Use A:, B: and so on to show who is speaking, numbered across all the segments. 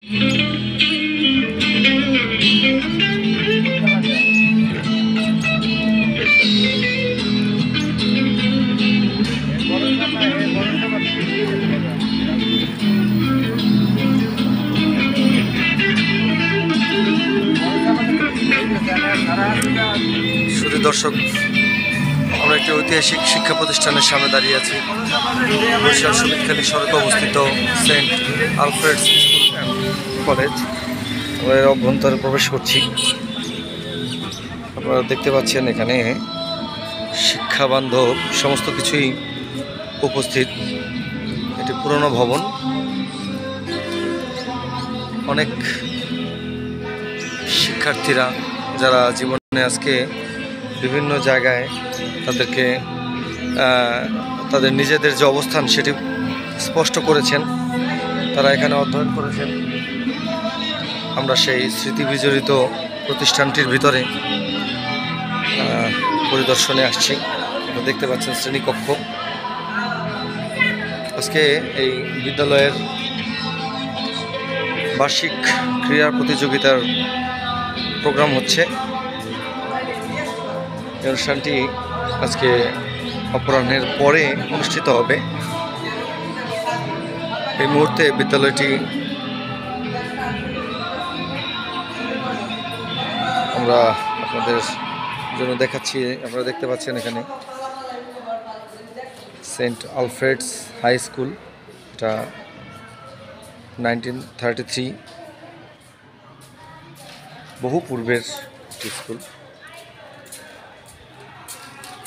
A: শুধু দর্শক, আমরা একটি ঐতিহাসিক শিক্ষা প্রতিষ্ঠানের সামনে দাঁড়িয়ে আছি। বরিশাল শহীদখালী সড়কে অবস্থিত সেন্ট আলফ্রেডস স্কুল অ্যান্ড কলেজ। আমরা এর অভ্যন্তরে প্রবেশ করছি। আপনারা দেখতে পাচ্ছেন এখানে শিক্ষা বান্ধব সমস্ত কিছুই উপস্থিত। এটি পুরনো ভবন। অনেক শিক্ষার্থীরা যারা জীবনে আজকে বিভিন্ন জায়গায় তাদের নিজেদের যে অবস্থান সেটি স্পষ্ট করেছেন, তারা এখানে অধ্যয়ন করেছেন। আমরা সেই স্মৃতি বিজড়িত প্রতিষ্ঠানটির ভিতরে পরিদর্শনে আসছি। আপনারা দেখতে পাচ্ছেন শ্রেণীকক্ষ। আজকে এই বিদ্যালয়ের বার্ষিক ক্রীড়া প্রতিযোগিতার প্রোগ্রাম হচ্ছে। এই অনুষ্ঠানটি আজকে অপরাহ্নের পরে অনুষ্ঠিত হবে। এই মুহূর্তে বিদ্যালয়টি আমরা আপনাদের জন্য দেখাচ্ছি। আপনারা দেখতে পাচ্ছেন এখানে সেন্ট আলফ্রেডস হাই স্কুল। এটা 1933 বহু পূর্বের স্কুল।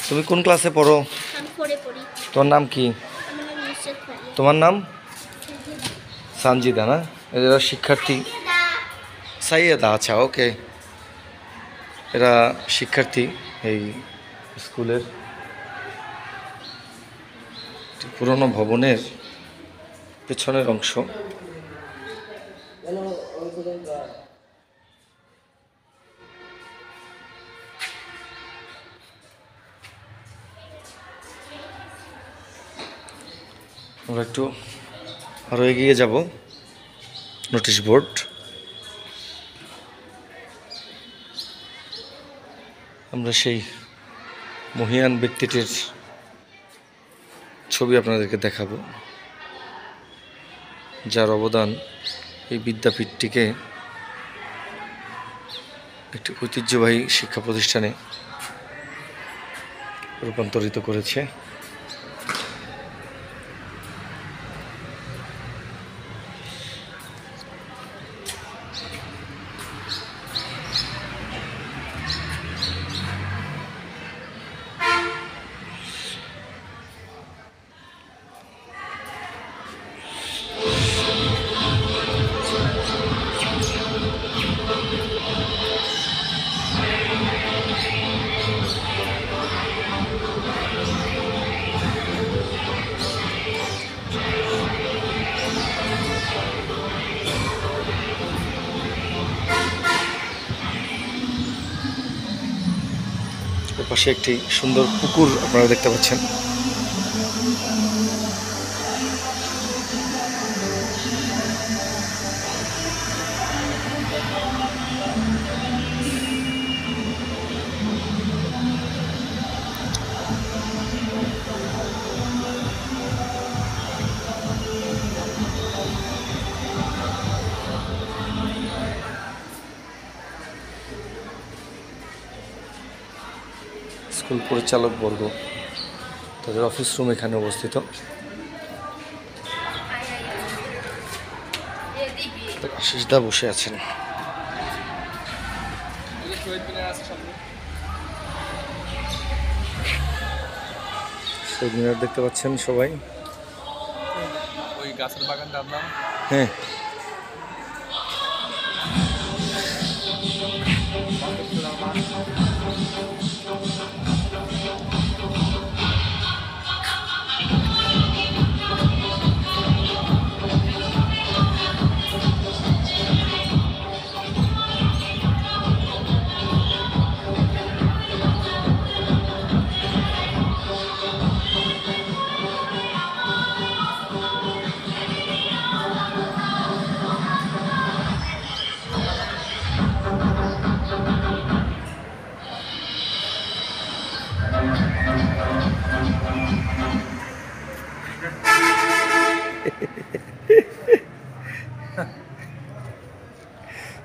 A: তুমি কোন ক্লাসে পড়ো? তোমার নাম কি? তোমার নাম সানজিদা না? এরা শিক্ষার্থী। সাইয়েদা, আচ্ছা, ওকে। এরা শিক্ষার্থী এই স্কুলের। পুরনো ভবনের পেছনের অংশ। আমরা একটু আরও এগিয়ে যাব। Notice board. আমরা সেই মহিয়ান ব্যক্তিটির ছবি আপনাদেরকে দেখাবো, যার অবদান এই বিদ্যাপীঠটিকে একটি ঐতিহ্যবাহী শিক্ষা প্রতিষ্ঠানে রূপান্তরিত করেছে। পাশে একটি সুন্দর পুকুর আপনারা দেখতে পাচ্ছেন। স্কুল পরিচালক বর্গ, তাদের অফিস রুম এখানে অবস্থিত। আশিসদা বসে আছেন। শহীদ মিনার দেখতে পাচ্ছেন সবাই। ওই গাছের বাগানটার নাম, হ্যাঁ,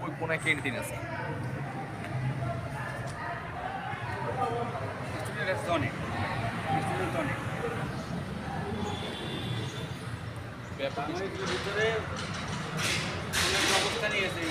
B: ওই কোনায় ক্যান্টিন আছে। অনেক অনেক ব্যাপার ভিতরে অবস্থা নিয়েছে।